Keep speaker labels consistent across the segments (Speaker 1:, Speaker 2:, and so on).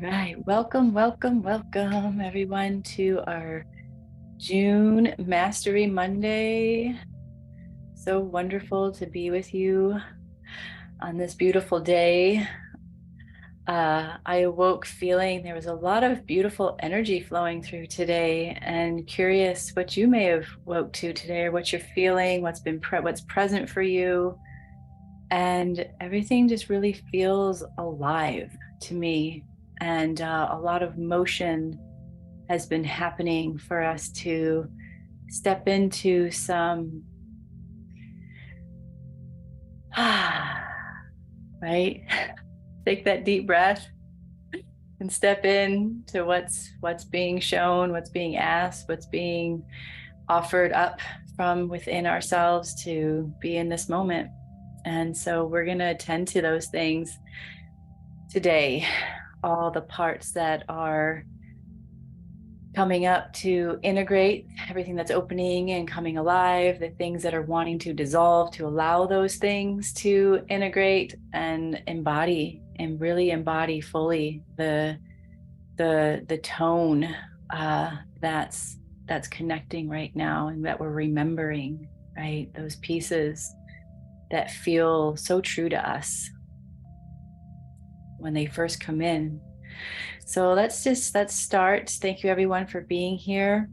Speaker 1: Right. Welcome, welcome, welcome, everyone, to our June Mastery Monday. So wonderful to be with you on this beautiful day. I awoke feeling there was a lot of beautiful energy flowing through today, and curious what you may have woke to today, or what you're feeling, what's present for you, and everything just really feels alive to me, and a lot of motion has been happening for us to step into some right, take that deep breath and step in to what's being shown, what's being asked, what's being offered up from within ourselves to be in this moment. And so we're going to attend to those things today, all the parts that are coming up to integrate everything that's opening and coming alive, the things that are wanting to dissolve, to allow those things to integrate and embody, and really embody fully the tone that's connecting right now, and that we're remembering, right? Those pieces that feel so true to us when they first come in. So let's start. Thank you everyone for being here.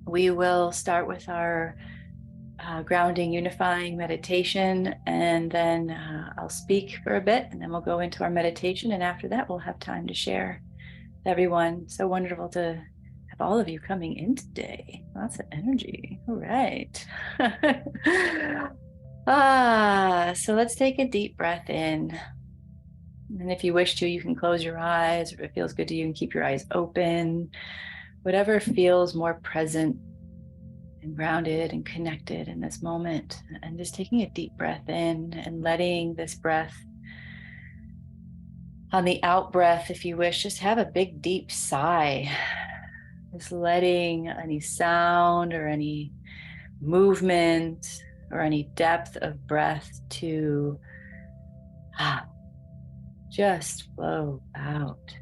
Speaker 1: We will start with our grounding, unifying meditation, and then I'll speak for a bit, and then we'll go into our meditation. And after that, we'll have time to share with everyone. So wonderful to have all of you coming in today. Lots of energy. All right. So let's take a deep breath in. And if you wish to, you can close your eyes, or if it feels good to you, you can keep your eyes open. Whatever feels more present and grounded and connected in this moment. And just taking a deep breath in and letting this breath, on the out breath, if you wish, just have a big deep sigh. Just letting any sound or any movement or any depth of breath to just flow out.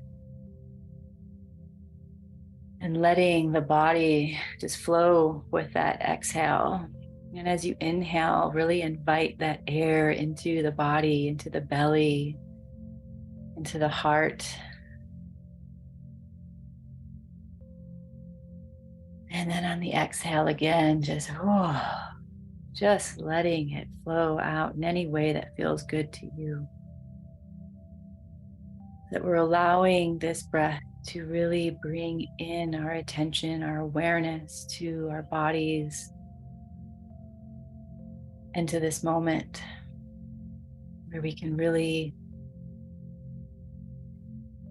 Speaker 1: And letting the body just flow with that exhale. And as you inhale, really invite that air into the body, into the belly, into the heart. And then on the exhale again, just letting it flow out in any way that feels good to you. That we're allowing this breath to really bring in our attention, our awareness to our bodies, and to this moment where we can really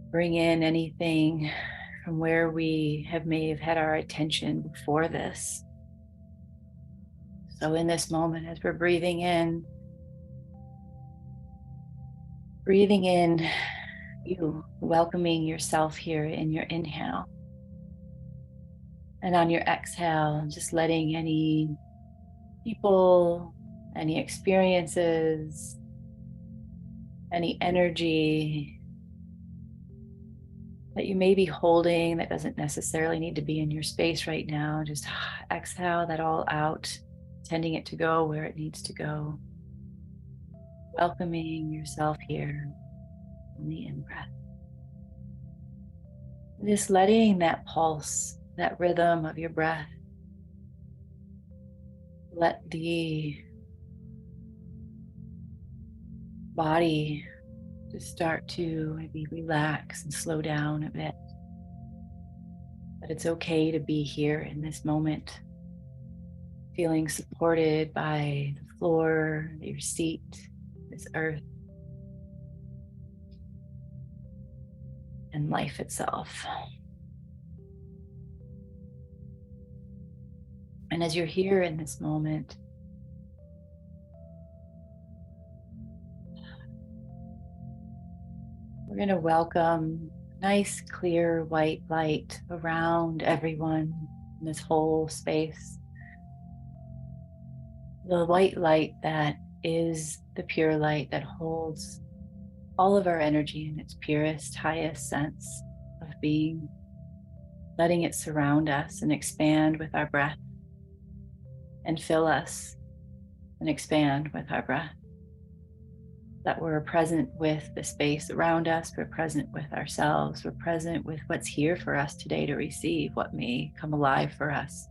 Speaker 1: bring in anything from where we may have had our attention before this. So in this moment, as we're breathing in you, welcoming yourself here in your inhale. And on your exhale, just letting any people, any experiences, any energy that you may be holding that doesn't necessarily need to be in your space right now, just exhale that all out, sending it to go where it needs to go. Welcoming yourself here in the in-breath. Just letting that pulse, that rhythm of your breath, let the body just start to maybe relax and slow down a bit. But it's okay to be here in this moment, feeling supported by the floor, your seat, this earth, and life itself. And as you're here in this moment, we're going to welcome nice, clear, white light around everyone in this whole space. The white light that is the pure light that holds all of our energy in its purest, highest sense of being, letting it surround us and expand with our breath, and fill us and expand with our breath. That we're present with the space around us, we're present with ourselves, we're present with what's here for us today to receive, what may come alive for us,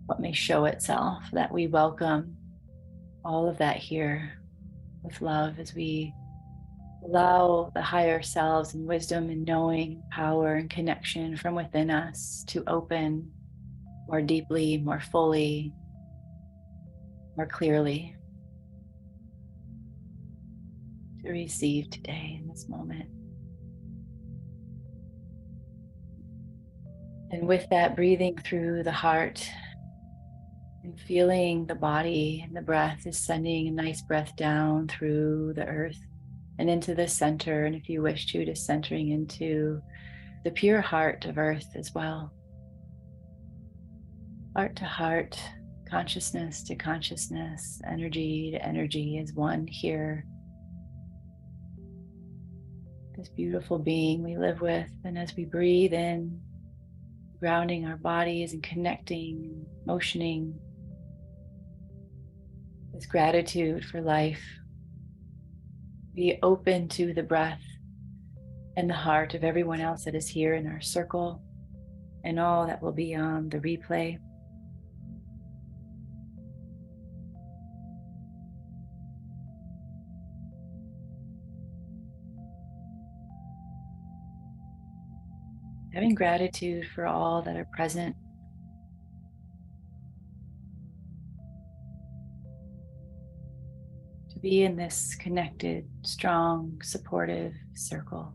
Speaker 1: what may show itself, that we welcome all of that here with love as we allow the higher selves and wisdom and knowing, power and connection from within us to open more deeply, more fully, more clearly, to receive today in this moment. And with that, breathing through the heart and feeling the body and the breath is sending a nice breath down through the earth and into the center. And if you wish to centering into the pure heart of earth as well. Heart to heart, consciousness to consciousness, energy to energy is one here. This beautiful being we live with. And as we breathe in, grounding our bodies and connecting, motioning, this gratitude for life, be open to the breath and the heart of everyone else that is here in our circle and all that will be on the replay. Having gratitude for all that are present. To be in this connected, strong, supportive circle.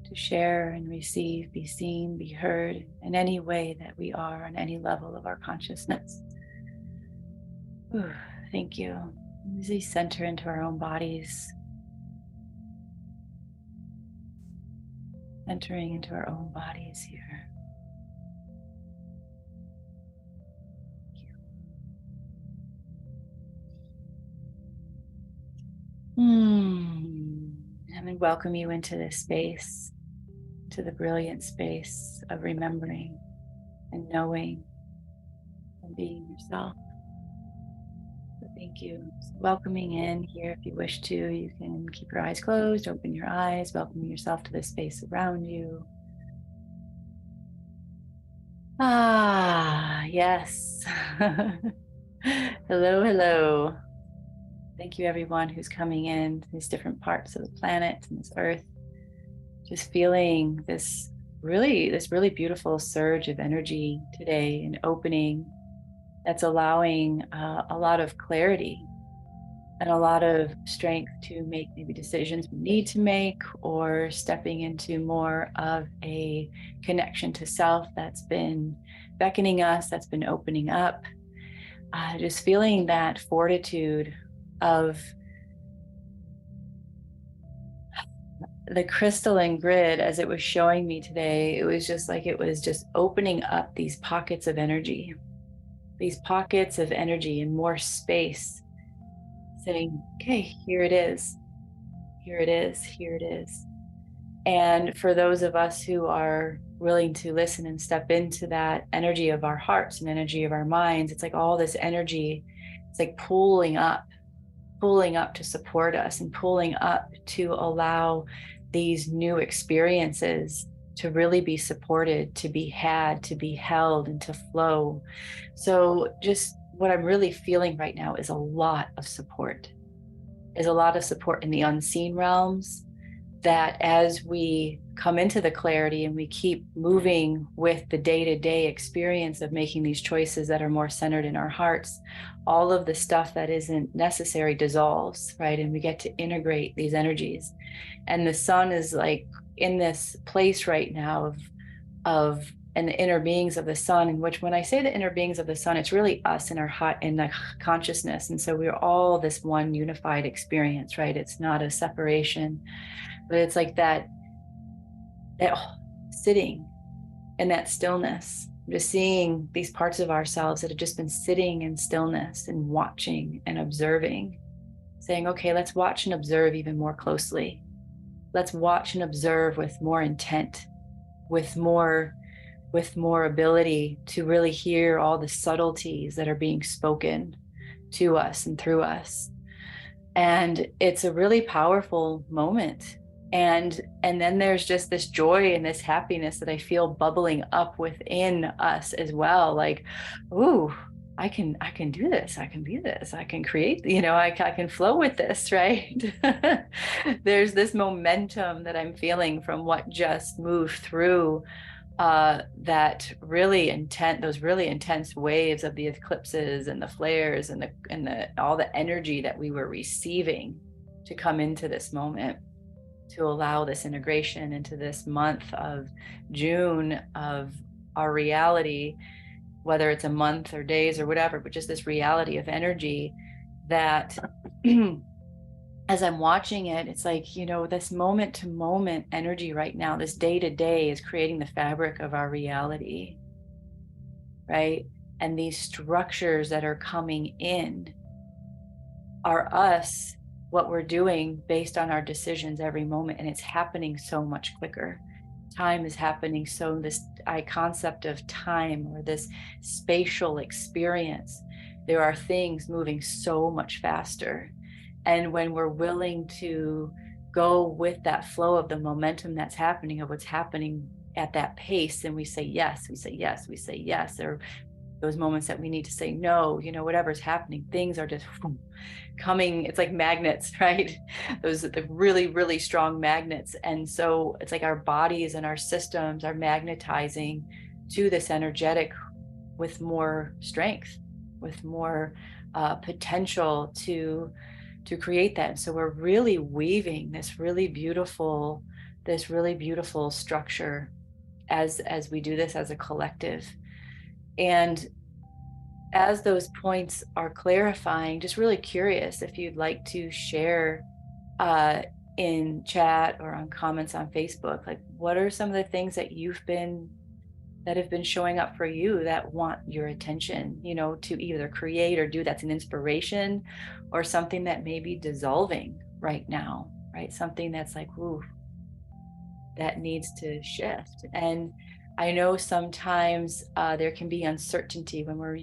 Speaker 1: To share and receive, be seen, be heard in any way that we are on any level of our consciousness. Ooh, thank you. As we center into our own bodies, entering into our own bodies here. And we welcome you into this space, to the brilliant space of remembering and knowing and being yourself. So thank you. Welcoming in here, if you wish to, you can keep your eyes closed, open your eyes, welcome yourself to the space around you. Ah, yes. Hello, hello. Thank you everyone who's coming in to these different parts of the planet and this earth. Just feeling this really beautiful surge of energy today, and opening that's allowing a lot of clarity and a lot of strength to make maybe decisions we need to make, or stepping into more of a connection to self that's been beckoning us, that's been opening up. Just feeling that fortitude of the crystalline grid as it was showing me today. It was just like it was just opening up these pockets of energy, and more space, saying, okay, here it is, here it is, here it is. And for those of us who are willing to listen and step into that energy of our hearts and energy of our minds, it's like all this energy, it's like pulling up to support us and pulling up to allow these new experiences to really be supported, to be had, to be held, and to flow. So just what I'm really feeling right now is a lot of support, in the unseen realms, that as we come into the clarity and we keep moving with the day-to-day experience of making these choices that are more centered in our hearts, all of the stuff that isn't necessary dissolves, right? And we get to integrate these energies. And the sun is like in this place right now of and the inner beings of the sun, in which, when I say the inner beings of the sun, it's really us in our heart, in the consciousness. And so we're all this one unified experience, right? It's not a separation, but it's like that sitting in that stillness just seeing these parts of ourselves that have just been sitting in stillness and watching and observing, saying, okay, let's watch and observe even more closely. Let's watch and observe with more intent, with more ability to really hear all the subtleties that are being spoken to us and through us. And it's a really powerful moment. And then there's just this joy and this happiness that I feel bubbling up within us as well. Like, ooh, I can do this. I can be this. I can create, I can flow with this, right? There's this momentum that I'm feeling from what just moved through that those really intense waves of the eclipses and the flares and the all the energy that we were receiving to come into this moment, to allow this integration into this month of June of our reality, whether it's a month or days or whatever, but just this reality of energy that as I'm watching it, it's like, this moment to moment energy right now, this day to day is creating the fabric of our reality, right? And these structures that are coming in are us, what we're doing based on our decisions every moment. And it's happening so much quicker. Time is happening. So this concept of time, or this spatial experience, there are things moving so much faster. And when we're willing to go with that flow of the momentum that's happening, of what's happening at that pace, and we say yes, we say yes, we say yes, or those moments that we need to say no, whatever's happening, things are just coming. It's like magnets, right? Those are the really, really strong magnets. And so it's like our bodies and our systems are magnetizing to this energetic with more strength, with more potential to create that. And so we're really weaving this really beautiful structure as we do this as a collective. And as those points are clarifying, just really curious if you'd like to share in chat or on comments on Facebook, like what are some of the things that have been showing up for you that want your attention, to either create or do, that's an inspiration, or something that may be dissolving right now, right? Something that's like, ooh, that needs to shift. And I know sometimes there can be uncertainty when we're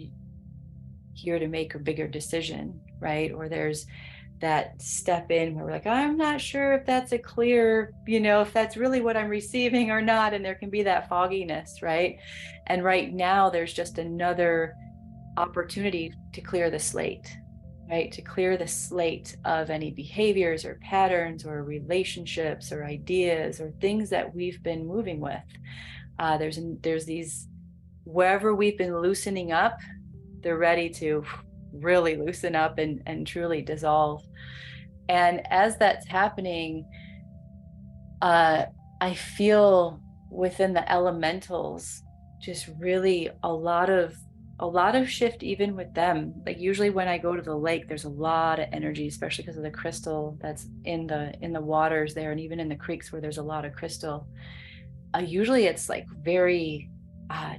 Speaker 1: here to make a bigger decision, right? Or there's that step in where we're like, I'm not sure if that's a clear, if that's really what I'm receiving or not. And there can be that fogginess, right? And right now there's just another opportunity to clear the slate, right? To clear the slate of any behaviors or patterns or relationships or ideas or things that we've been moving with. There's these, wherever we've been loosening up, they're ready to really loosen up and truly dissolve. And as that's happening, I feel within the elementals just really a lot of shift even with them. Like usually when I go to the lake, there's a lot of energy, especially because of the crystal that's in the waters there, and even in the creeks where there's a lot of crystal. Usually it's like very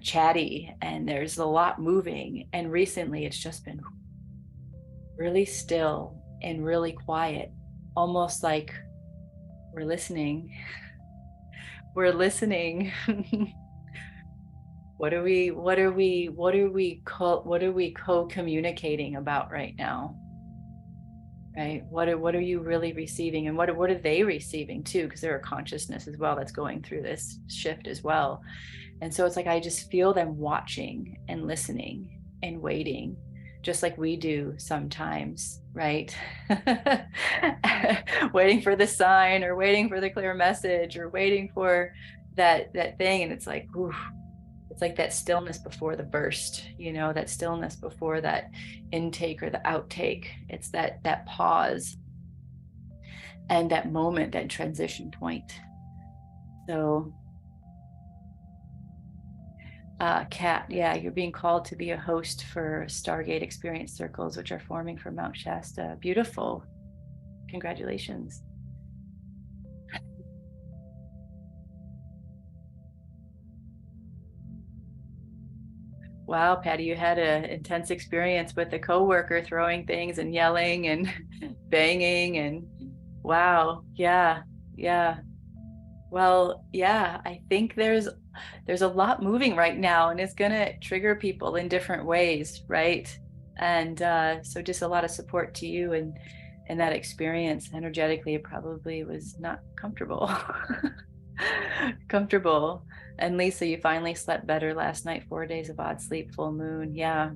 Speaker 1: chatty and there's a lot moving. And recently it's just been really still and really quiet, almost like we're listening. We're listening. What are we co-communicating about right now? Right? What are you really receiving, and what are they receiving too? Because there are consciousness as well that's going through this shift as well. And so it's like I just feel them watching and listening and waiting, just like we do sometimes, right? Waiting for the sign, or waiting for the clear message, or waiting for that thing. And it's like, ooh, it's like that stillness before the burst, that stillness before that intake or the outtake. It's that pause and that moment, that transition point. So Kat, yeah, you're being called to be a host for Stargate Experience Circles, which are forming for Mount Shasta. Beautiful. Congratulations. Wow, Patty, you had an intense experience with a coworker throwing things and yelling and banging and wow. Yeah. Yeah. Well, yeah, I think there's a lot moving right now and it's gonna trigger people in different ways, right? And so just a lot of support to you and that experience energetically it probably was not comfortable. Comfortable. And Lisa, you finally slept better last night, 4 days of odd sleep, full moon. Yeah.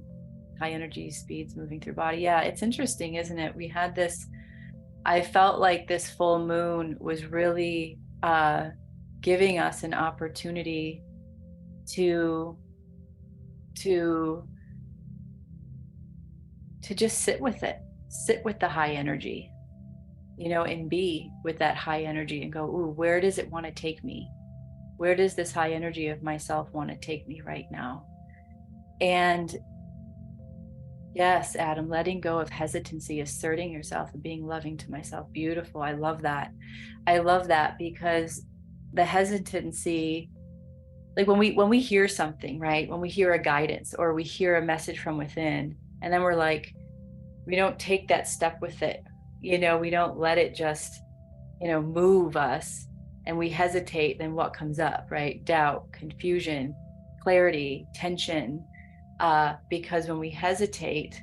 Speaker 1: High energy speeds moving through body. Yeah, it's interesting, isn't it? We had this, I felt like this full moon was really giving us an opportunity to to to just sit with it, sit with the high energy, and be with that high energy and go, ooh, where does it want to take me? Where does this high energy of myself want to take me right now? And yes, Adam, letting go of hesitancy, asserting yourself and being loving to myself. Beautiful. I love that. I love that because the hesitancy, like when we hear something, right? When we hear a guidance or we hear a message from within, and then we're like, we don't take that step with it. We don't let it just, move us and we hesitate, then what comes up, right? Doubt, confusion, clarity, tension. Because when we hesitate,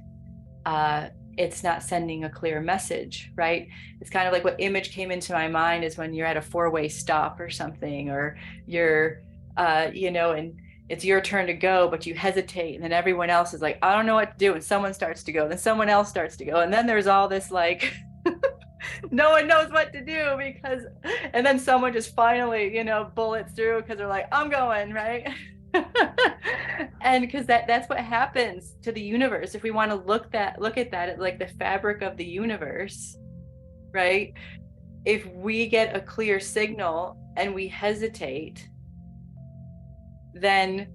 Speaker 1: it's not sending a clear message, right? It's kind of like what image came into my mind is when you're at a four-way stop or something, or you're, and it's your turn to go, but you hesitate. And then everyone else is like, I don't know what to do. And someone starts to go, then someone else starts to go. And then there's all this like, no one knows what to do and then someone just finally, bullets through because they're like, I'm going, right? And because that's what happens to the universe. If we want to look at that like the fabric of the universe, right? If we get a clear signal and we hesitate, then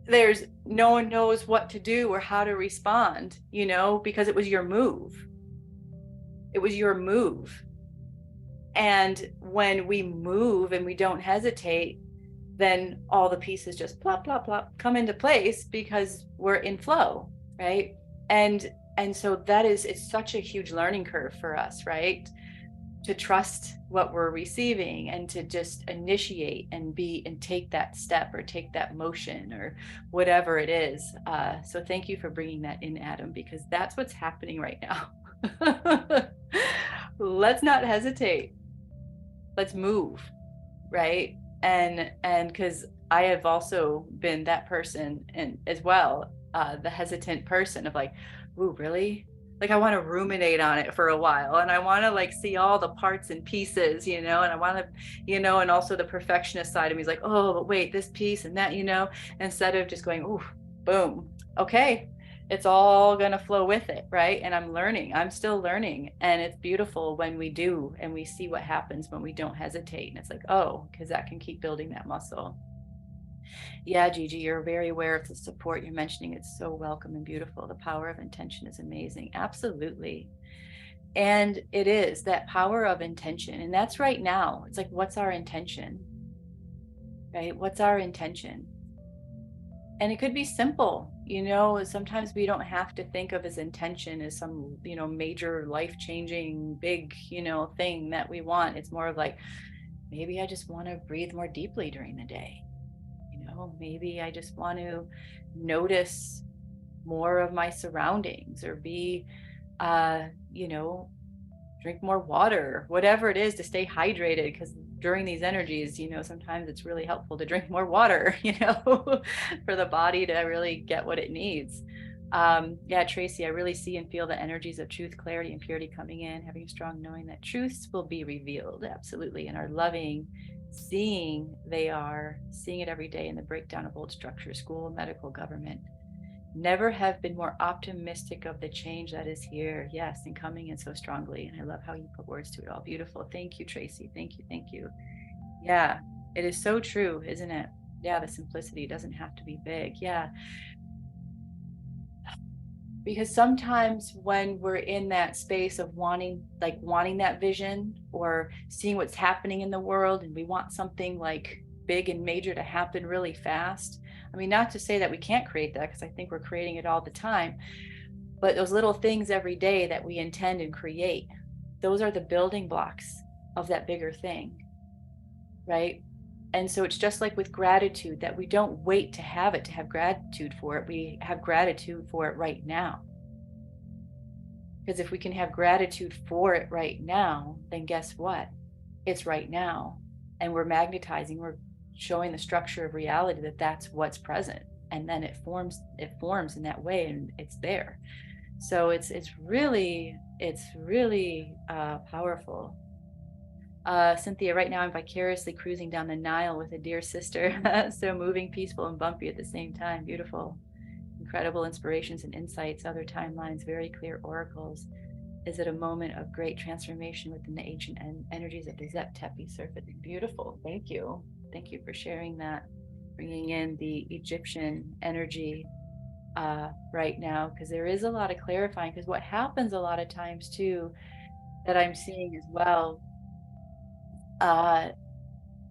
Speaker 1: there's no one knows what to do or how to respond, because it was your move. It was your move. And when we move and we don't hesitate, then all the pieces just plop, plop, plop come into place because we're in flow, right? And so it's such a huge learning curve for us, right? To trust what we're receiving and to just initiate and take that step or take that motion or whatever it is. So thank you for bringing that in, Adam, because that's what's happening right now. Let's not hesitate. Let's move, right? And because I have also been that person and as well, the hesitant person of like, ooh, really? Like I want to ruminate on it for a while and I want to like see all the parts and pieces, and I want to, and also the perfectionist side of me is like, oh, but wait, this piece and that, instead of just going, ooh, boom, okay, it's all going to flow with it, right? And I'm still learning, and it's beautiful when we do and we see what happens when we don't hesitate, and it's like, oh, because that can keep building that muscle. Yeah, Gigi, you're very aware of the support you're mentioning. It's so welcome and beautiful. The power of intention is amazing. Absolutely. And it is that power of intention, and that's right now. It's like, what's our intention, right? What's our intention? And it could be simple, sometimes we don't have to think of as intention as some, major life-changing big, thing that we want. It's more of like, maybe I just want to breathe more deeply during the day. Maybe I just want to notice more of my surroundings or be, drink more water, whatever it is to stay hydrated. Because during these energies, sometimes it's really helpful to drink more water, for the body to really get what it needs. Yeah, Tracy, I really see and feel the energies of truth, clarity, and purity coming in, having a strong knowing that truths will be revealed. Absolutely. And our loving, seeing it every day in the breakdown of old structures, school, medical, government. Never have been more optimistic of the change that is here. Yes, and coming in so strongly. And I love how you put words to it all. Beautiful. Thank you, Tracy. Thank you. Thank you. Yeah, it is so true, isn't it? Yeah, the simplicity doesn't have to be big. Yeah. Because sometimes when we're in that space of wanting that vision or seeing what's happening in the world and we want something like big and major to happen really fast, I mean, not to say that we can't create that, because I think we're creating it all the time, but those little things every day that we intend and create, those are the building blocks of that bigger thing, right? And so it's just like with gratitude, that we don't wait to have it, to have gratitude for it. We have gratitude for it right now. Because if we can have gratitude for it right now, then guess what? It's right now. And we're magnetizing, we're showing the structure of reality that that's what's present. And then it forms in that way, and it's there. So it's really powerful. Cynthia, right now I'm vicariously cruising down the Nile with a dear sister. So moving, peaceful, and bumpy at the same time. Beautiful. Incredible inspirations and insights, other timelines, very clear oracles. Is it a moment of great transformation within the ancient energies of the Zep Tepi surface? Beautiful. Thank you. Thank you for sharing that, bringing in the Egyptian energy right now, because there is a lot of clarifying. Because what happens a lot of times too, that I'm seeing as well,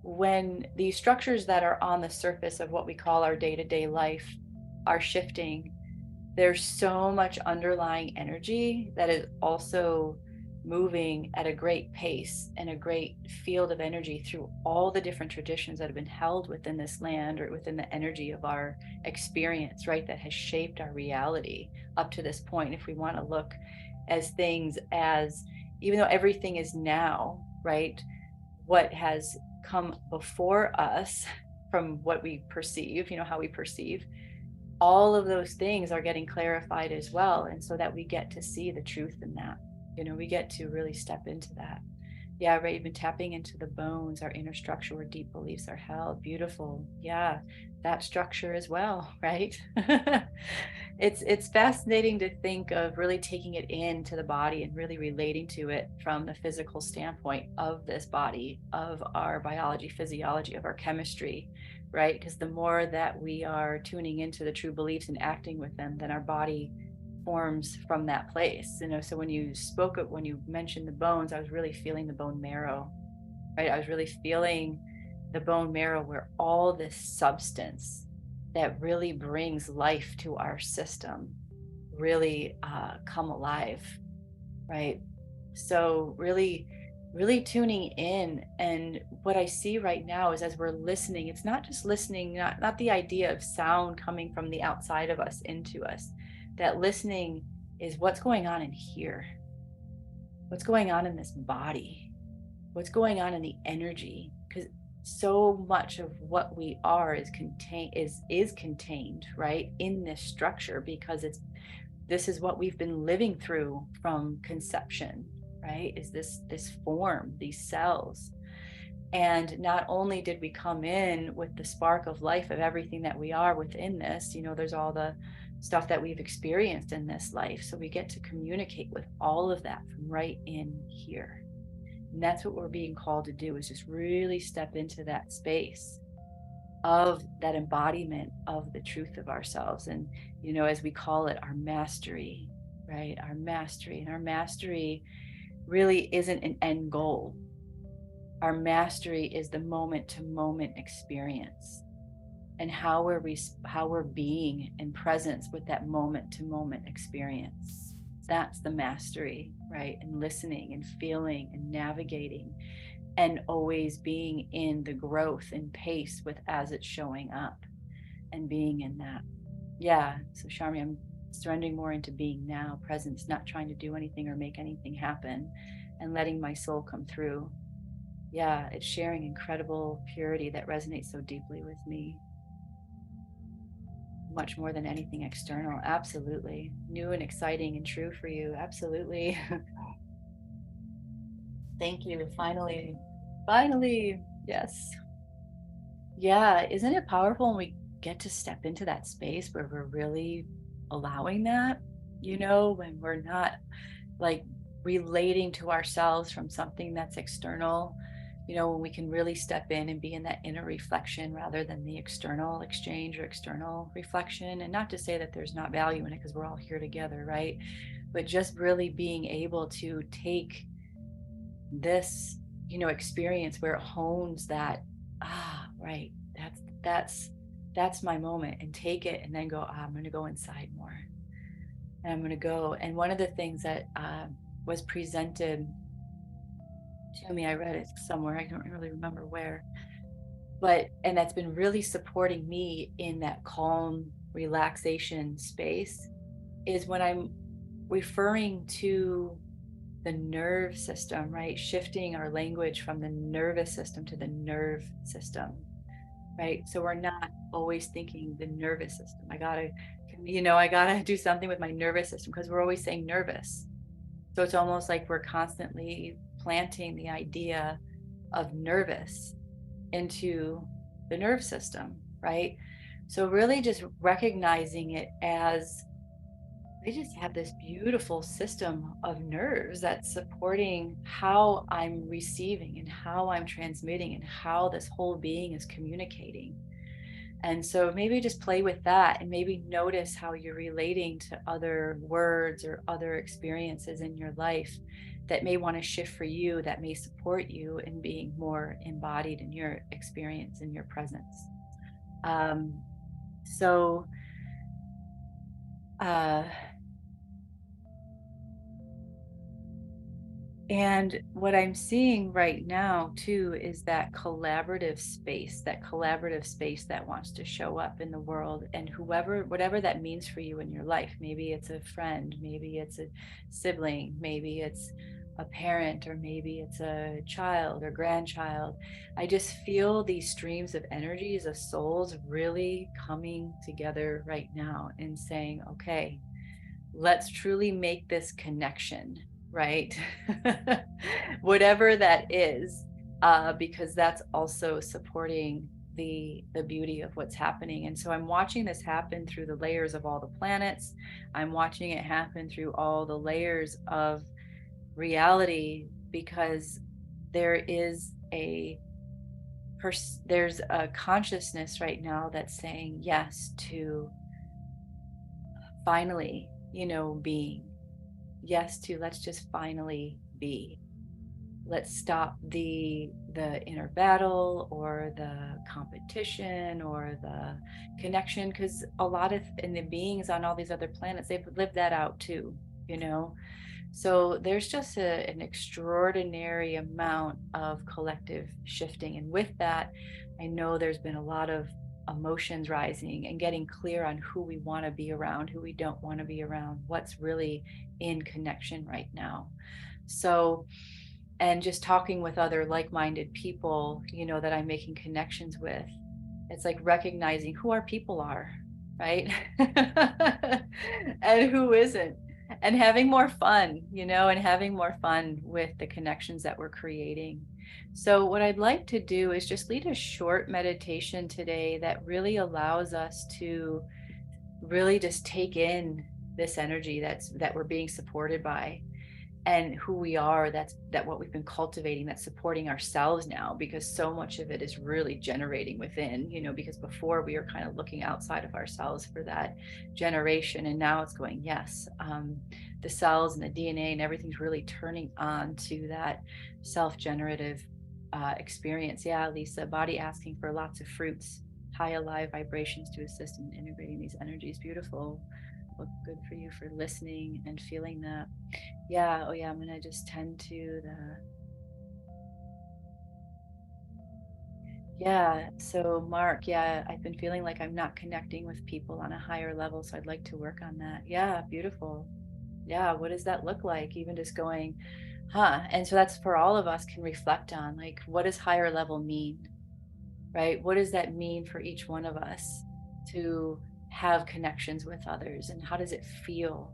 Speaker 1: when the structures that are on the surface of what we call our day-to-day life are shifting, there's so much underlying energy that is also moving at a great pace and a great field of energy through all the different traditions that have been held within this land, or within the energy of our experience, right? That has shaped our reality up to this point. If we want to look as things as, even though everything is now, right? What has come before us, from what we perceive, how we perceive, all of those things are getting clarified as well. And so that we get to see the truth in that, we get to really step into that. Yeah, right. You've been tapping into the bones, our inner structure where deep beliefs are held. Beautiful. Yeah, that structure as well, right? It's fascinating to think of really taking it into the body and really relating to it from the physical standpoint of this body, of our biology, physiology, of our chemistry, right? Because the more that we are tuning into the true beliefs and acting with them, then our body forms from that place. So when you mentioned the bones, I was really feeling the bone marrow, right? I was really feeling the bone marrow, where all this substance that really brings life to our system really come alive, right? So really tuning in. And what I see right now is, as we're listening, it's not just listening, not the idea of sound coming from the outside of us into us. That listening is what's going on in here, what's going on in this body, what's going on in the energy. Because so much of what we are is contained right in this structure, because this is what we've been living through from conception, right? Is this form, these cells. And not only did we come in with the spark of life of everything that we are within this, there's all the stuff that we've experienced in this life. So we get to communicate with all of that from right in here. And that's what we're being called to do, is just really step into that space of that embodiment of the truth of ourselves. And, as we call it, our mastery, right? Our mastery. And our mastery really isn't an end goal. Our mastery is the moment to moment experience, and how we're being in presence with that moment to moment experience. That's the mastery, right? And listening and feeling and navigating, and always being in the growth and pace with as it's showing up, and being in that. Yeah. So Sharmi, I'm surrendering more into being now, presence, not trying to do anything or make anything happen, and letting my soul come through. Yeah, it's sharing incredible purity that resonates so deeply with me. Much more than anything external. Absolutely. New and exciting and true for you. Absolutely. Thank you. Finally. Yes. Yeah. Isn't it powerful when we get to step into that space where we're really allowing that, when we're not like relating to ourselves from something that's external, when we can really step in and be in that inner reflection rather than the external exchange or external reflection. And not to say that there's not value in it, because we're all here together, right? But just really being able to take this, experience where it hones that, right, that's that's my moment, and take it, and then go, I'm going to go inside more, and I'm going to go. And one of the things that was presented to me, I read it somewhere, I don't really remember where, but, and that's been really supporting me in that calm relaxation space, is when I'm referring to the nerve system, right? Shifting our language from the nervous system to the nerve system, right? So we're not always thinking the nervous system. I gotta do something with my nervous system, because we're always saying nervous. So it's almost like we're constantly planting the idea of nervous into the nerve system, right? So really just recognizing it as, they just have this beautiful system of nerves that's supporting how I'm receiving and how I'm transmitting and how this whole being is communicating. And so maybe just play with that, and maybe notice how you're relating to other words or other experiences in your life that may want to shift for you, that may support you in being more embodied in your experience, in your presence. Um, so, uh, And what I'm seeing right now too is that collaborative space, that wants to show up in the world, and whatever that means for you in your life. Maybe it's a friend, maybe it's a sibling, maybe it's a parent, or maybe it's a child or grandchild. I just feel these streams of energies of souls really coming together right now and saying, okay, let's truly make this connection, right? Whatever that is, because that's also supporting the beauty of what's happening. And so I'm watching this happen through the layers of all the planets. I'm watching it happen through all the layers of reality, because there is there's a consciousness right now that's saying yes to finally, being. Yes to, let's just finally be. Let's stop the inner battle or the competition or the connection, because a lot of, and the beings on all these other planets, they've lived that out too, you know. So there's just an extraordinary amount of collective shifting. And with that, I know there's been a lot of emotions rising and getting clear on who we want to be around, who we don't want to be around, what's really in connection right now. So, and just talking with other like-minded people, that I'm making connections with, it's like recognizing who our people are, right? And who isn't, and having more fun, and having more fun with the connections that we're creating. So what I'd like to do is just lead a short meditation today that really allows us to really just take in this energy that we're being supported by, and who we are, that what we've been cultivating, that's supporting ourselves now, because so much of it is really generating within, because before we were kind of looking outside of ourselves for that generation, and now it's going, yes, the cells and the DNA and everything's really turning on to that self-generative experience. Yeah, Lisa, body asking for lots of fruits, high alive vibrations to assist in integrating these energies. Beautiful. Well, good for you for listening and feeling that. Yeah, oh yeah, I'm gonna just tend to yeah, so Mark, yeah, I've been feeling like I'm not connecting with people on a higher level, so I'd like to work on that. Yeah, beautiful. Yeah, what does that look like? Even just going, huh? And so that's for all of us can reflect on, like, what does higher level mean, right? What does that mean for each one of us to have connections with others, and how does it feel?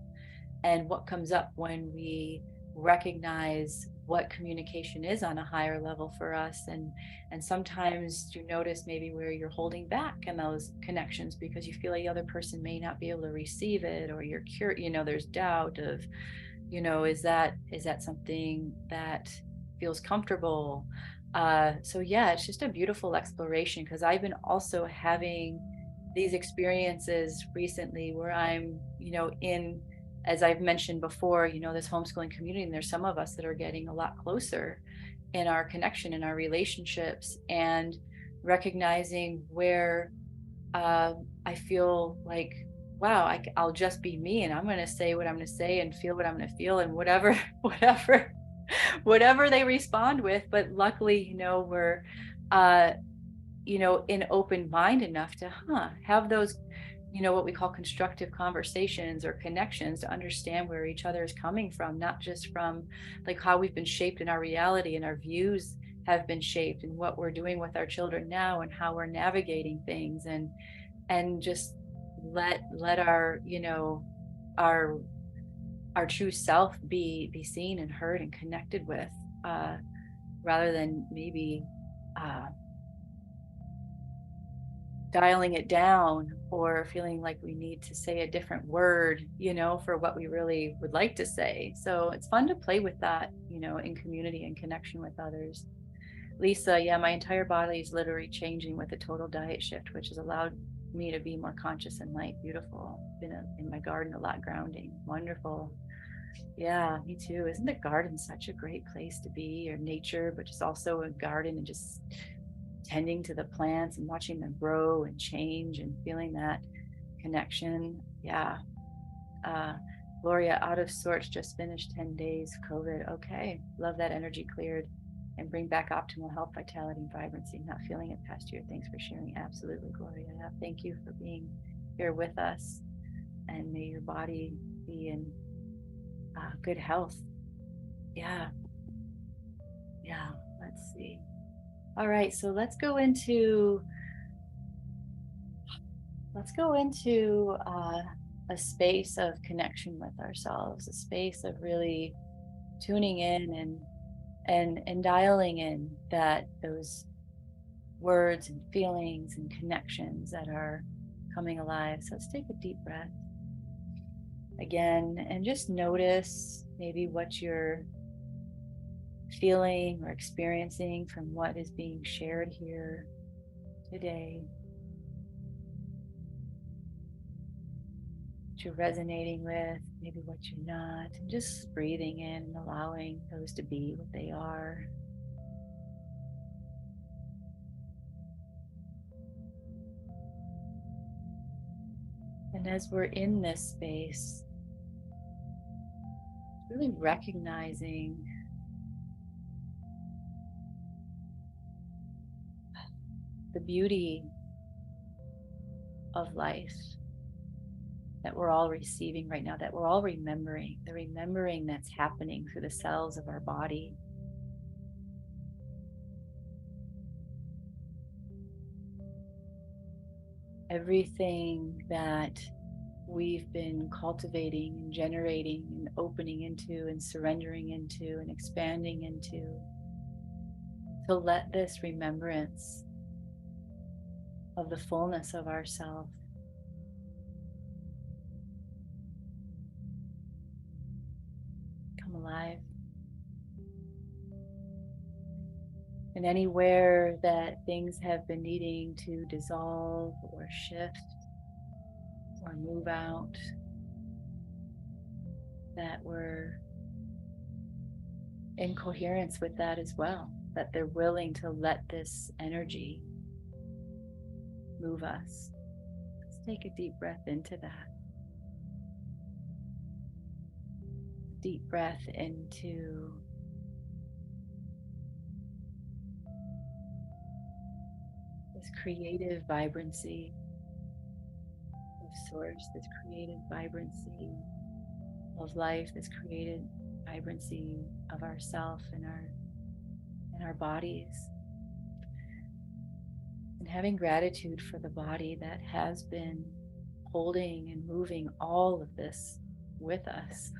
Speaker 1: And what comes up when we recognize what communication is on a higher level for us? And sometimes you notice maybe where you're holding back in those connections because you feel like the other person may not be able to receive it, or you're curious, there's doubt of, is that something that feels comfortable? So yeah, it's just a beautiful exploration, because I've been also having these experiences recently where I'm, in, as I've mentioned before, this homeschooling community, and there's some of us that are getting a lot closer in our connection, in our relationships, and recognizing where I feel like, wow, I'll just be me, and I'm going to say what I'm going to say and feel what I'm going to feel, and whatever, whatever, whatever they respond with. But luckily, we're, uh, in open mind enough to, have those, what we call constructive conversations or connections to understand where each other is coming from, not just from like how we've been shaped in our reality and our views have been shaped and what we're doing with our children now and how we're navigating things, and just let our our our true self be seen and heard and connected with, uh rather than maybe uh dialing it down or feeling like we need to say a different word, for what we really would like to say. So it's fun to play with that, in community and connection with others. Lisa, yeah, my entire body is literally changing with a total diet shift, which has allowed me to be more conscious and light. Beautiful. Been in my garden a lot, grounding. Wonderful. Yeah, me too. Isn't the garden such a great place to be, or nature, but just also a garden and just tending to the plants and watching them grow and change and feeling that connection. Yeah. Uh, Gloria, out of sorts, just finished 10 days, COVID. Okay. Love that energy cleared and bring back optimal health, vitality, and vibrancy. Not feeling it past year. Thanks for sharing. Absolutely, Gloria. Yeah, thank you for being here with us. And may your body be in good health. Yeah. Yeah. Let's see. All right. So let's go into a space of connection with ourselves, a space of really tuning in and dialing in that those words and feelings and connections that are coming alive. So let's take a deep breath again and just notice maybe what you're feeling or experiencing from what is being shared here today. What you're resonating with, maybe what you're not, and just breathing in and allowing those to be what they are. And as we're in this space, really recognizing the beauty of life that we're all receiving right now, that we're all remembering, the remembering that's happening through the cells of our body. Everything that we've been cultivating and generating and opening into and surrendering into and expanding into, to let this remembrance of the fullness of ourself come alive. And anywhere that things have been needing to dissolve or shift or move out, that we're in coherence with that as well, that they're willing to let this energy move us. Let's take a deep breath into that. Deep breath into this creative vibrancy of source, this creative vibrancy of life, this creative vibrancy of ourself and our bodies. And having gratitude for the body that has been holding and moving all of this with us.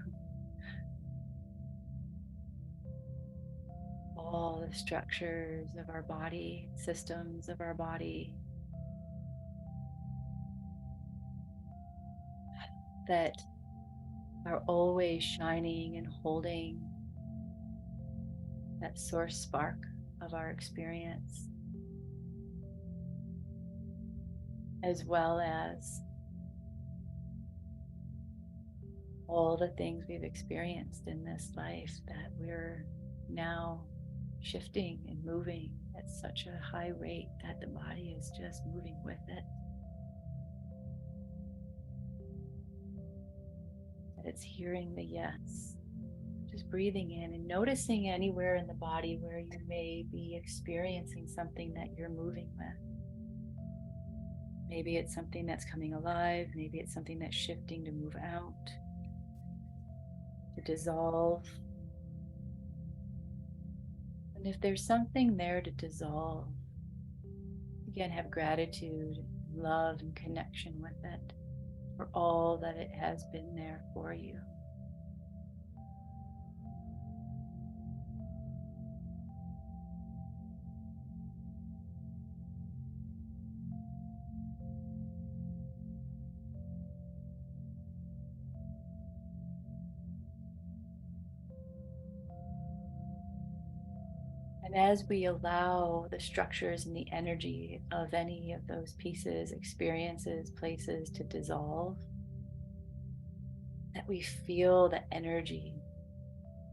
Speaker 1: All the structures of our body, systems of our body that are always shining and holding that source spark of our experience, as well as all the things we've experienced in this life that we're now shifting and moving at such a high rate that the body is just moving with it. that's hearing the yes. Just breathing in and noticing anywhere in the body where you may be experiencing something that you're moving with. Maybe it's something that's coming alive. Maybe it's something that's shifting to move out, to dissolve. And if there's something there to dissolve, again, have gratitude, love, and connection with it for all that it has been there for you. And as we allow the structures and the energy of any of those pieces, experiences, places to dissolve, that we feel the energy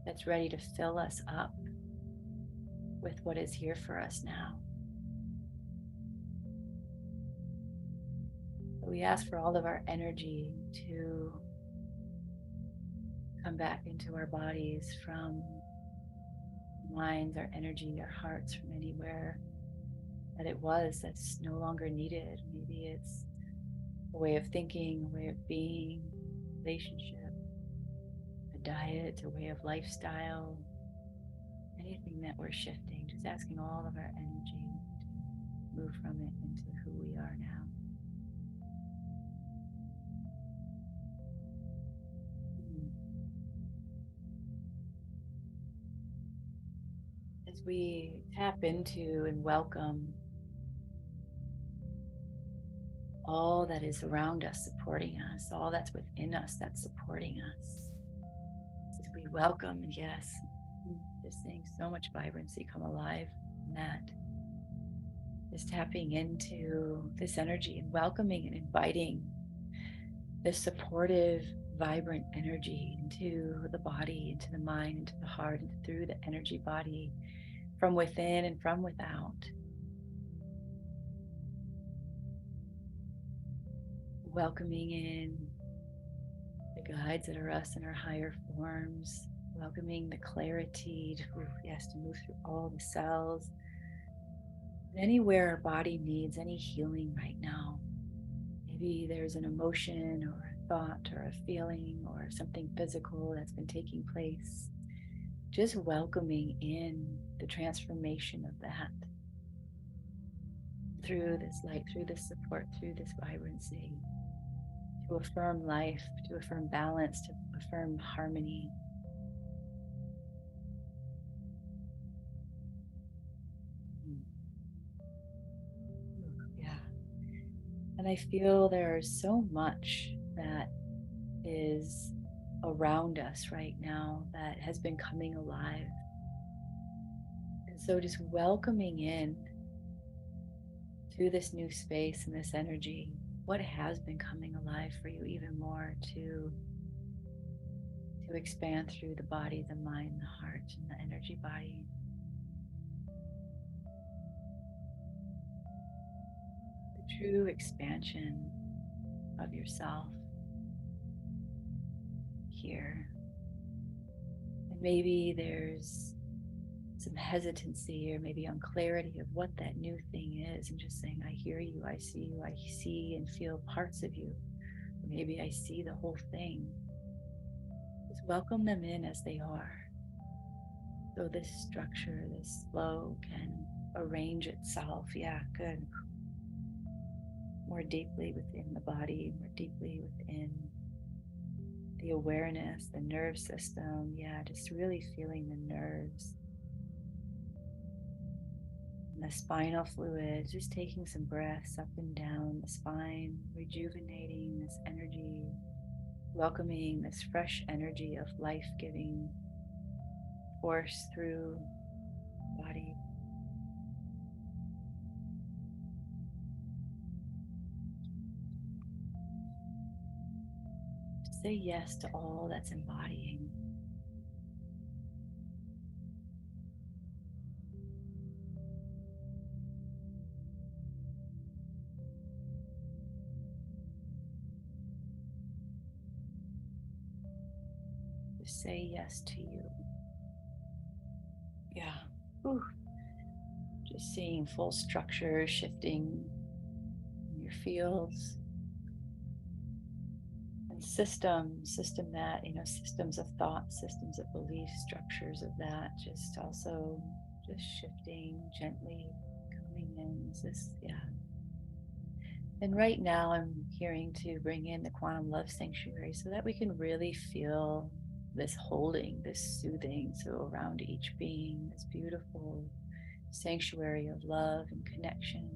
Speaker 1: that's ready to fill us up with what is here for us now. We ask for all of our energy to come back into our bodies from minds, our energy, our hearts, from anywhere that it was that's no longer needed. Maybe it's a way of thinking, a way of being, relationship, a diet, a way of lifestyle, anything that we're shifting, just asking all of our energy to move from it into who we are now. As we tap into and welcome all that is around us, supporting us, all that's within us that's supporting us, as we welcome, yes, just seeing so much vibrancy come alive in that, just tapping into this energy and welcoming and inviting this supportive, vibrant energy into the body, into the mind, into the heart, and through the energy body, from within and from without. Welcoming in the guides that are us in our higher forms, welcoming the clarity to move through all the cells. And anywhere our body needs any healing right now. Maybe there's an emotion or a thought or a feeling or something physical that's been taking place. Just welcoming in the transformation of that through this light, through this support, through this vibrancy, to affirm life, to affirm balance, to affirm harmony. Yeah. And I feel there's so much that is around us right now that has been coming alive. And so just welcoming in to this new space and this energy, what has been coming alive for you even more to expand through the body, the mind, the heart, and the energy body. The true expansion of yourself here. And maybe there's some hesitancy or maybe unclarity of what that new thing is, and just saying, I hear you, I see and feel parts of you. Or maybe I see the whole thing. Just welcome them in as they are. So this structure, this flow can arrange itself. Yeah, good. More deeply within the body, more deeply within the awareness, the nerve system. Yeah, just really feeling the nerves. And the spinal fluid, just taking some breaths up and down the spine, rejuvenating this energy, welcoming this fresh energy of life-giving force through the body. Say yes to all that's embodying. say yes to you. Yeah. Whew. Just seeing full structure shifting in your fields and system that, systems of thought, systems of belief, structures of that, just also just shifting gently, coming in. And right now I'm hearing to bring in the quantum love sanctuary so that we can really feel this holding, this soothing. So around each being, this beautiful sanctuary of love and connection.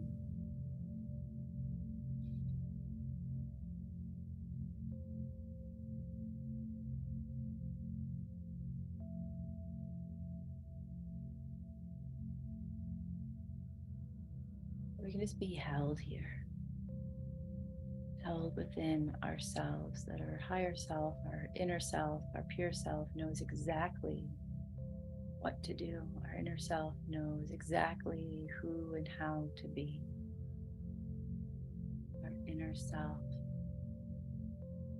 Speaker 1: We can just be held here, held within ourselves, that our higher self, our inner self, our pure self knows exactly what to do. Our inner self knows exactly who and how to be. Our inner self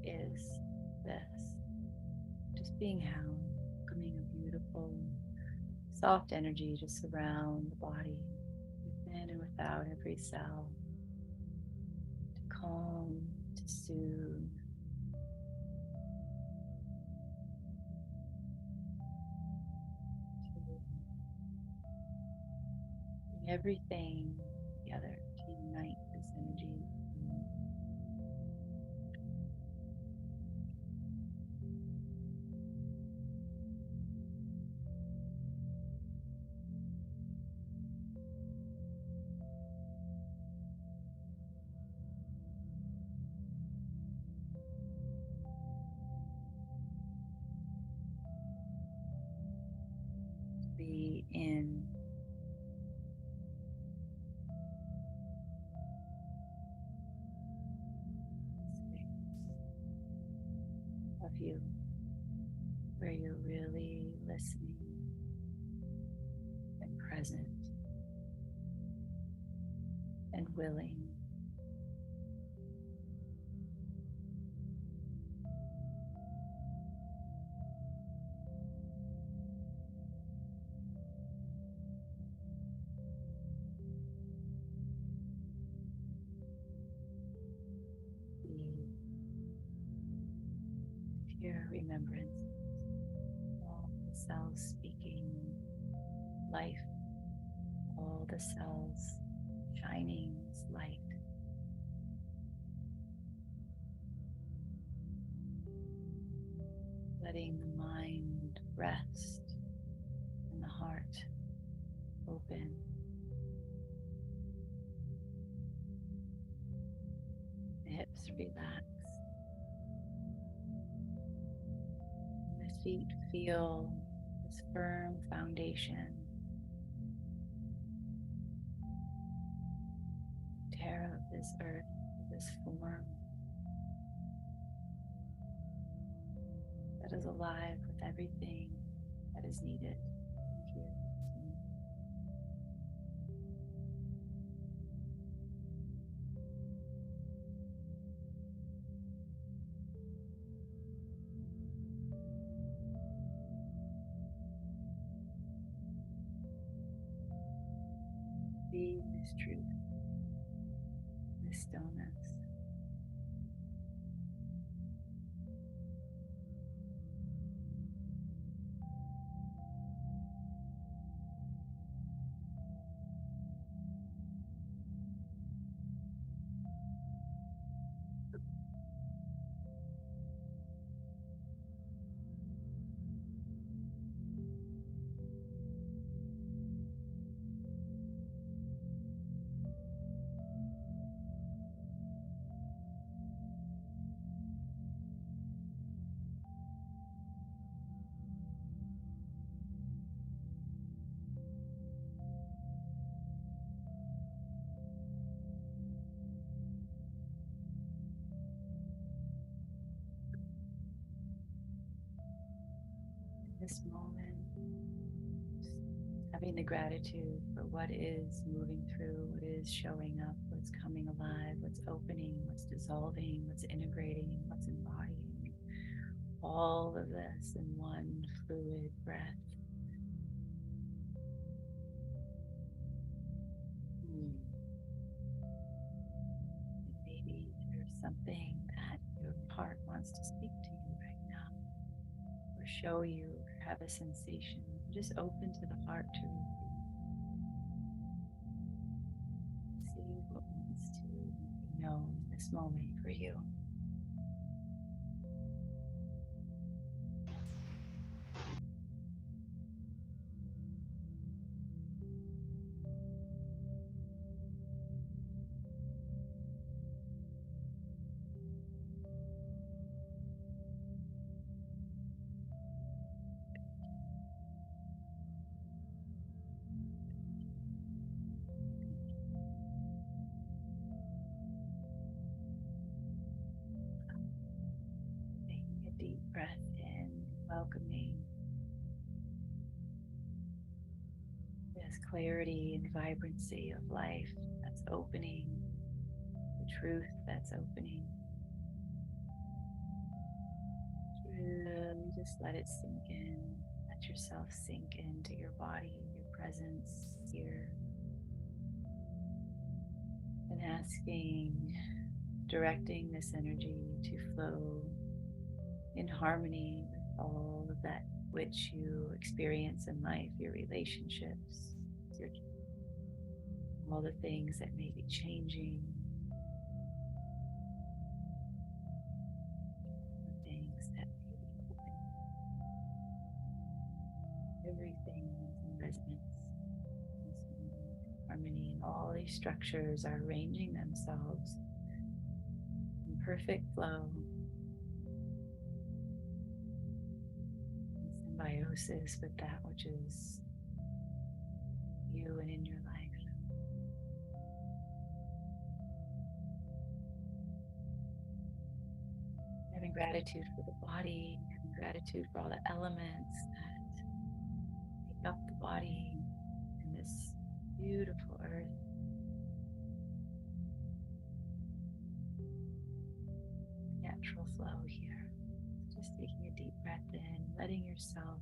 Speaker 1: is this, just being held, becoming a beautiful, soft energy to surround the body, within and without every cell, to calm, to soothe, to bring everything together to unite this energy. Be in space of you where you're really listening and present and willing. Be pure remembrance, all the cells speaking life, all the cells shining this light, letting the mind rest and the heart open. The hips relax. And the feet feel this firm foundation. Tear of this earth, this form that is alive with everything that is needed here. Be this truth, this stillness. In this moment, having the gratitude for what is moving through, what is showing up, what's coming alive, what's opening, what's dissolving, what's integrating, what's embodying. all of this in one fluid breath. Hmm. And maybe there's something that your heart wants to speak to you right now, or show you, or have a sensation. Just open to the heart to receive. See what wants to be known in this moment for you. Taking a deep breath in, welcoming this clarity and vibrancy of life that's opening, the truth that's opening. Really just let it sink in. Let yourself sink into your body, your presence here. And asking, directing this energy to flow in harmony with all of that which you experience in life, your relationships, your, all the things that may be changing, the things that may be opening. Everything is in resonance, is in harmony, and all these structures are arranging themselves in perfect flow, in symbiosis with that which is you and in your life. Having gratitude for the body, having gratitude for all the elements that make up the body and this beautiful earth. Natural flow here. Just taking a deep breath in, letting yourself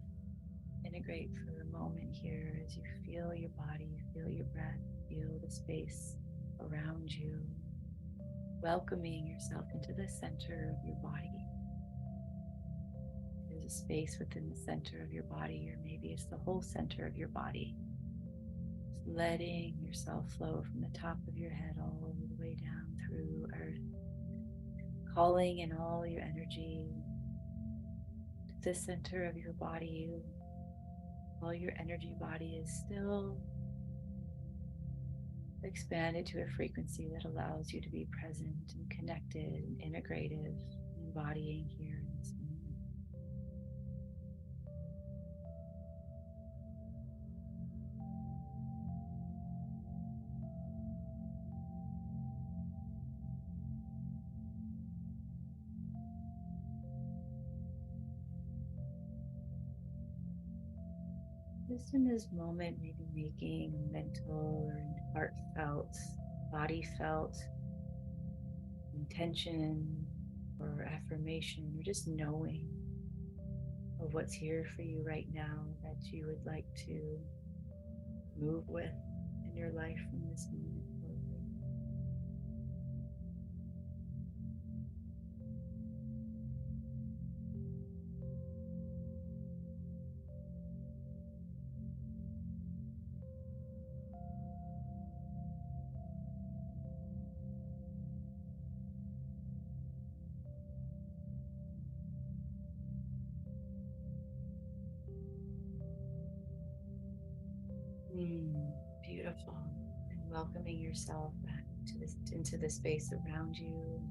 Speaker 1: integrate for a moment here as you feel your body, feel your breath, feel the space around you, welcoming yourself into the center of your body. There's a space within the center of your body, or maybe it's the whole center of your body. Just letting yourself flow from the top of your head all the way down through earth, calling in all your energy to the center of your body. While your energy body is still expanded to a frequency that allows you to be present and connected and integrative, embodying here in this moment. Just in this moment, maybe making mental or heartfelt, body felt intention or affirmation, or just knowing of what's here for you right now that you would like to move with in your life from this moment forward. Beautiful. And welcoming yourself back to this, into the space around you.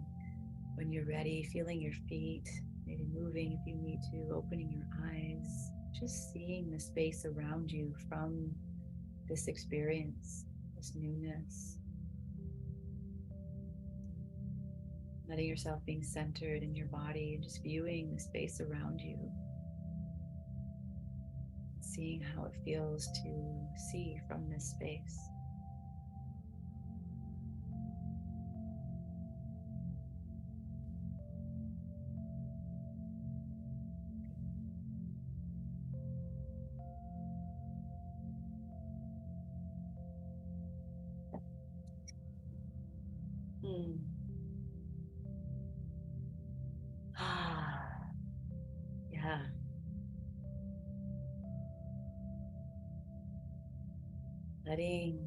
Speaker 1: When you're ready, feeling your feet, maybe moving if you need to, opening your eyes, just seeing the space around you from this experience, this newness. Letting yourself being centered in your body and just viewing the space around you. Seeing how it feels to see from this space. letting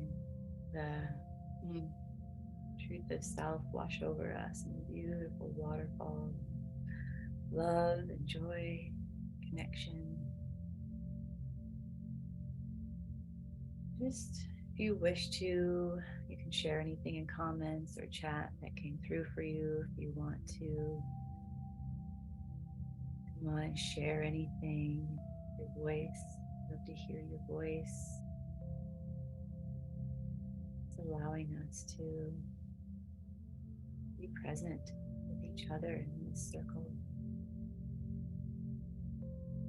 Speaker 1: the truth of self wash over us in a beautiful waterfall. Love and joy, connection. Just if you wish to, you can share anything in comments or chat that came through for you. If you want to come on and share anything, your voice, love to hear your voice. It's allowing us to be present with each other in this circle. If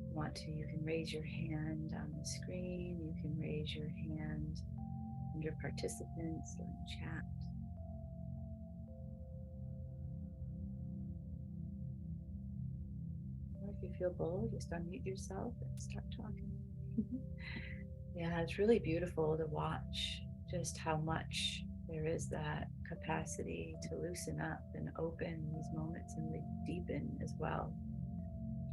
Speaker 1: you want to, you can raise your hand on the screen. You can raise your hand under participants or in chat. Or if you feel bold, just unmute yourself and start talking. Yeah, it's really beautiful to watch just how much there is that capacity to loosen up and open these moments and deepen as well.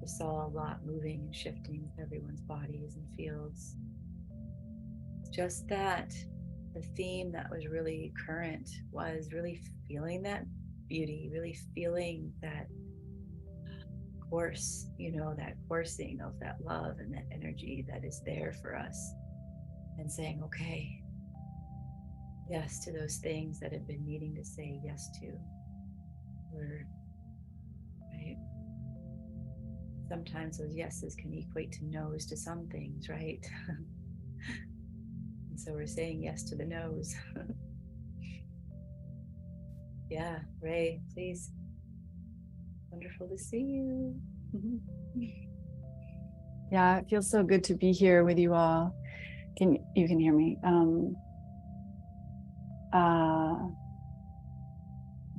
Speaker 1: Just saw a lot moving and shifting with everyone's bodies and fields. Just that the theme that was really current was really feeling that beauty, really feeling that course, that coursing of that love and that energy that is there for us, and saying, okay, yes to those things that have been needing to say yes to. Right? Sometimes those yeses can equate to no's to some things, right? And so we're saying yes to the no's. Yeah, Ray, please. Wonderful to see you.
Speaker 2: Yeah, it feels so good to be here with you all. You can hear me.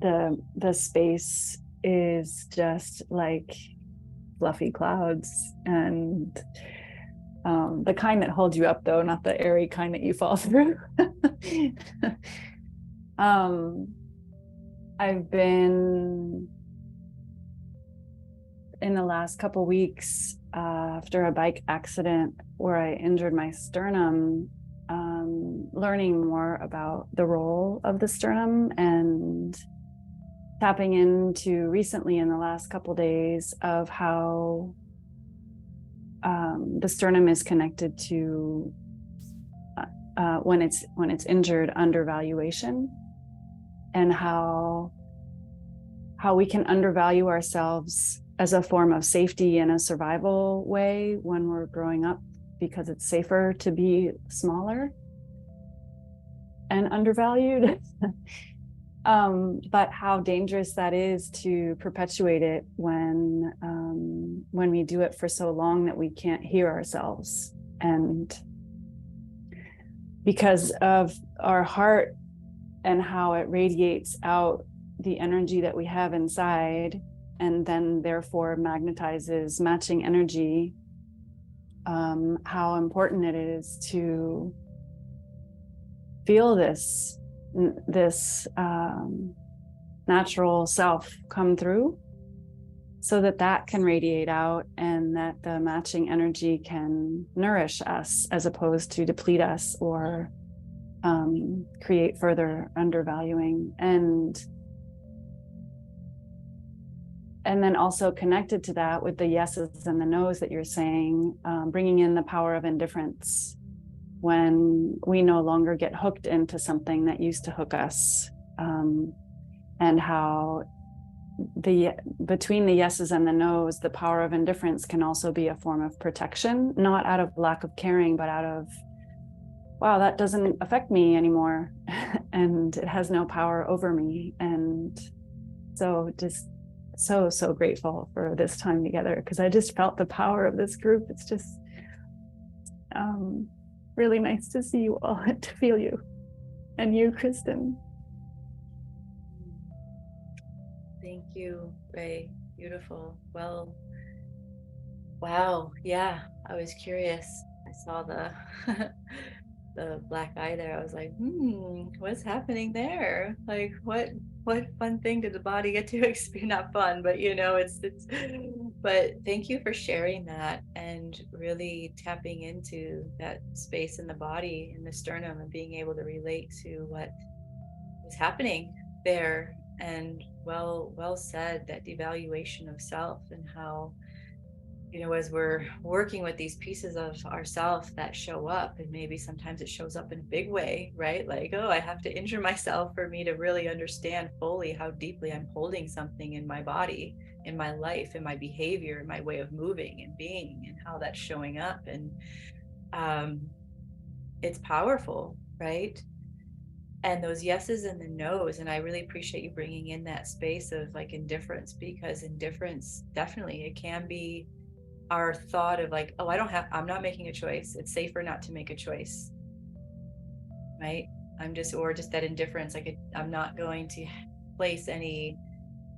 Speaker 2: The space is just like fluffy clouds, and the kind that holds you up, though, not the airy kind that you fall through. I've been in the last couple weeks after a bike accident where I injured my sternum, learning more about the role of the sternum and tapping into recently in the last couple days of how the sternum is connected to when it's injured, undervaluation, and how we can undervalue ourselves as a form of safety in a survival way when we're growing up, because it's safer to be smaller and undervalued. But how dangerous that is to perpetuate it when we do it for so long that we can't hear ourselves. And because of our heart and how it radiates out the energy that we have inside, and then therefore magnetizes matching energy, how important it is to feel this natural self come through, so that can radiate out and that the matching energy can nourish us as opposed to deplete us or create further undervaluing. And then also connected to that with the yeses and the nos that you're saying, bringing in the power of indifference when we no longer get hooked into something that used to hook us, and how between the yeses and the nos, the power of indifference can also be a form of protection, not out of lack of caring, but out of, wow, that doesn't affect me anymore, and it has no power over me. And so just so grateful for this time together, because I just felt the power of this group. It's just really nice to see you all and to feel you, and you, Kristen.
Speaker 1: Thank you, Ray. Beautiful. Well, wow. Yeah, I was curious. I saw the the black eye there. I was like, what's happening there? Like, what fun thing did the body get to experience? Not fun, but it's But thank you for sharing that and really tapping into that space in the body, in the sternum, and being able to relate to what is happening there. And well said, that devaluation of self, and how, as we're working with these pieces of ourself that show up, and maybe sometimes it shows up in a big way, right? Like, oh, I have to injure myself for me to really understand fully how deeply I'm holding something in my body, in my life, in my behavior, in my way of moving and being, and how that's showing up. And um, it's powerful, right? And those yeses and the nos. And I really appreciate you bringing in that space of like indifference, because indifference, definitely, it can be our thought of like, oh, I'm not making a choice. It's safer not to make a choice, right? Or just that indifference. Like, I'm not going to place any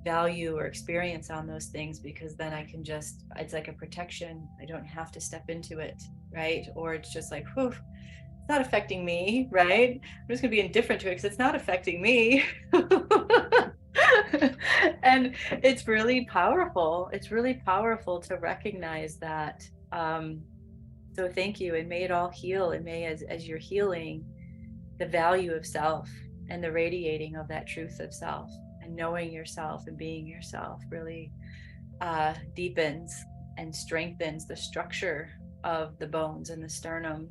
Speaker 1: value or experience on those things, because then it's like a protection. I don't have to step into it, right? Or it's just like, whew, it's not affecting me, right? I'm just going to be indifferent to it because it's not affecting me. And it's really powerful. It's really powerful to recognize that. So thank you, and may it all heal. And may, as you're healing, the value of self and the radiating of that truth of self and knowing yourself and being yourself really deepens and strengthens the structure of the bones and the sternum,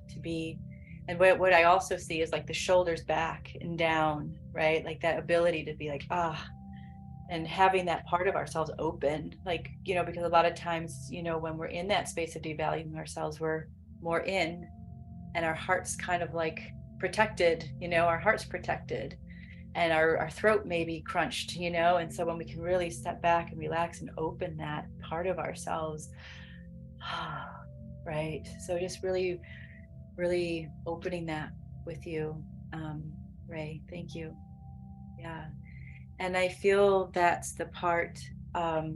Speaker 1: to be. And what I also see is like the shoulders back and down, right? Like that ability to be like, and having that part of ourselves open, like, because a lot of times, when we're in that space of devaluing ourselves, we're more in, and our heart's kind of like protected, our heart's protected, and our throat may be crunched, and so when we can really step back and relax and open that part of ourselves, right? So just really, really opening that with you, Ray. Thank you. Yeah. And I feel that's the part, of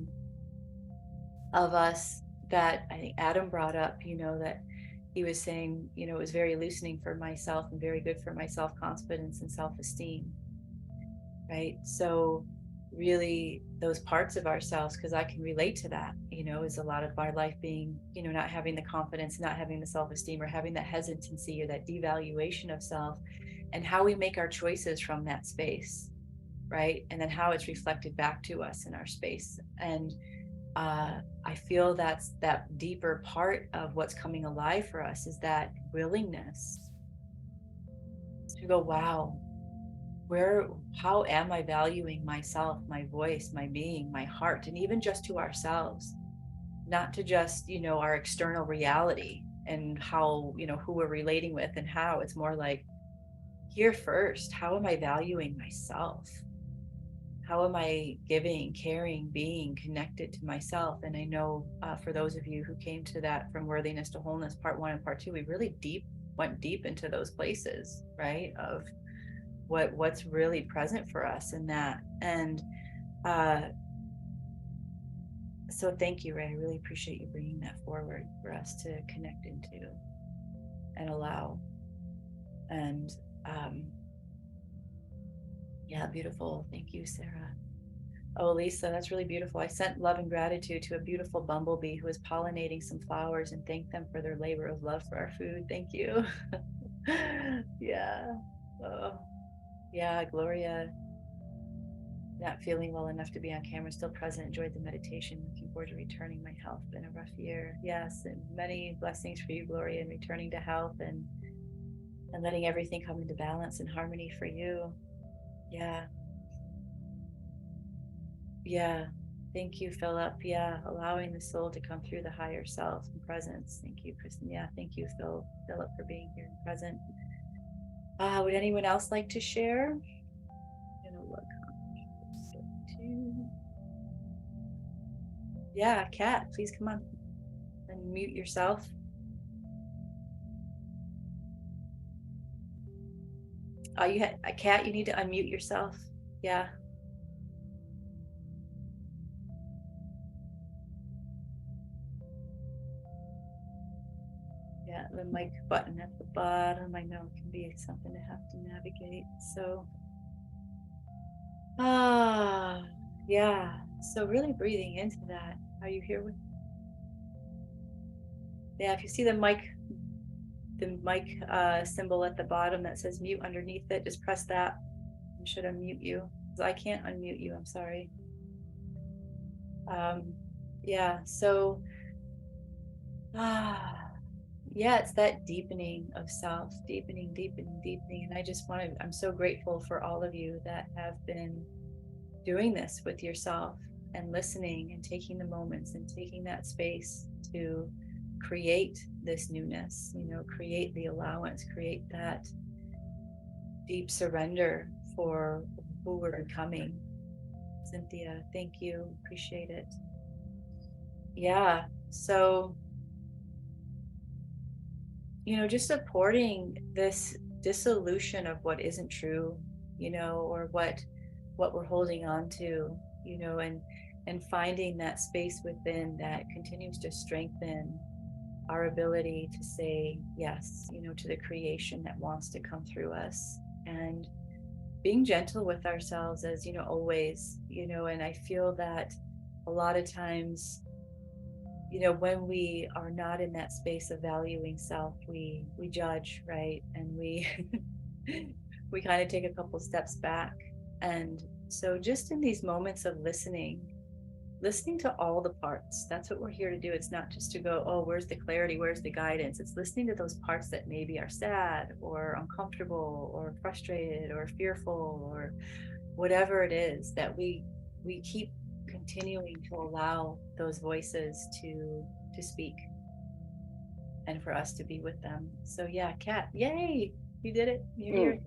Speaker 1: us that I think Adam brought up, that he was saying, it was very loosening for myself and very good for my self confidence and self esteem, right? So, really, those parts of ourselves, because I can relate to that, is a lot of our life being, not having the confidence, not having the self esteem, or having that hesitancy or that devaluation of self, and how we make our choices from that space, right? And then how it's reflected back to us in our space. And I feel that's that deeper part of what's coming alive for us, is that willingness to go, wow, how am I valuing myself, my voice, my being, my heart, and even just to ourselves, not to just, our external reality and how, who we're relating with and how. It's more like, here first, how am I valuing myself? How am I giving, caring, being connected to myself? And I know, for those of you who came to that From Worthiness to Wholeness part 1 and part 2, we really went deep into those places, right? Of what's really present for us in that. And so thank you, Ray. I really appreciate you bringing that forward for us to connect into and allow. And yeah, beautiful. Thank you, Sarah. Oh, Lisa, that's really beautiful. I sent love and gratitude to a beautiful bumblebee who is pollinating some flowers, and thank them for their labor of love for our food. Thank you. Yeah. Oh, yeah, Gloria. Not feeling well enough to be on camera, still present, enjoyed the meditation, looking forward to returning. My health, been a rough year. Yes, and many blessings for you, Gloria, in returning to health, and letting everything come into balance and harmony for you. Yeah. Yeah. Thank you, Philip. Yeah. Allowing the soul to come through the higher self and presence. Thank you, Kristen. Yeah. Thank you, Philip, for being here and present. Would anyone else like to share? I'm gonna look. Yeah, Kat, please come on and mute yourself. You had a Kat, you need to unmute yourself. Yeah. Yeah, the mic button at the bottom. I know it can be something to have to navigate. So, yeah. So really breathing into that. Are you here with? Yeah, if you see the mic symbol at the bottom that says mute underneath it, just press that. It should unmute you. I can't unmute you, I'm sorry. Yeah, so yeah, it's that deepening of self, deepening. And I just I'm so grateful for all of you that have been doing this with yourself and listening and taking the moments and taking that space to create this newness, create the allowance, create that deep surrender for who we're becoming. Cynthia, thank you. Appreciate it. Yeah. So, just supporting this dissolution of what isn't true, or what we're holding on to, and finding that space within that continues to strengthen our ability to say yes, to the creation that wants to come through us, and being gentle with ourselves as, always, and I feel that a lot of times, when we are not in that space of valuing self, we judge, right? And we we kind of take a couple steps back. And so just in these moments of listening to all the parts, that's what we're here to do. It's not just to go, oh, where's the clarity, where's the guidance? It's listening to those parts that maybe are sad or uncomfortable or frustrated or fearful or whatever it is, that we keep continuing to allow those voices to speak and for us to be with them. So yeah, Kat, yay, you did it. You're here.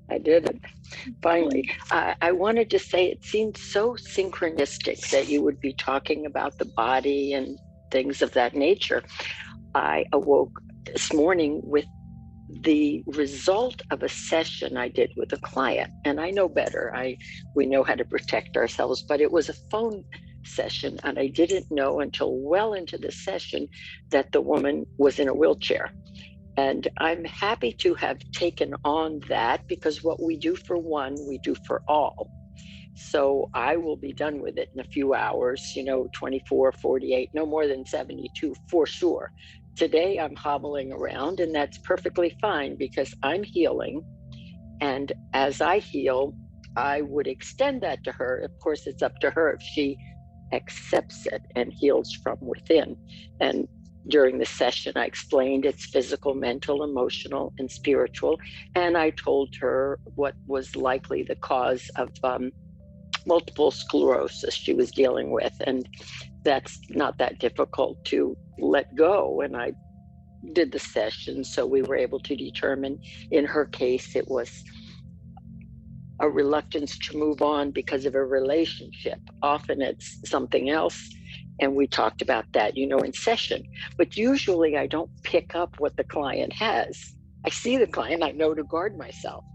Speaker 3: I did it. Finally, I wanted to say it seemed so synchronistic that you would be talking about the body and things of that nature. I awoke this morning with the result of a session I did with a client, and I know better. We know how to protect ourselves, but it was a phone session, and I didn't know until well into the session that the woman was in a wheelchair. And I'm happy to have taken on that, because what we do for one, we do for all. So I will be done with it in a few hours, 24, 48, no more than 72 for sure. Today I'm hobbling around, and that's perfectly fine because I'm healing. And as I heal, I would extend that to her. Of course, it's up to her if she accepts it and heals from within. And during the session, I explained it's physical, mental, emotional, and spiritual. And I told her what was likely the cause of multiple sclerosis she was dealing with. And that's not that difficult to let go. And I did the session, so we were able to determine in her case it was a reluctance to move on because of a relationship. Often it's something else. And we talked about that, in session. But usually I don't pick up what the client has. I see the client, I know to guard myself.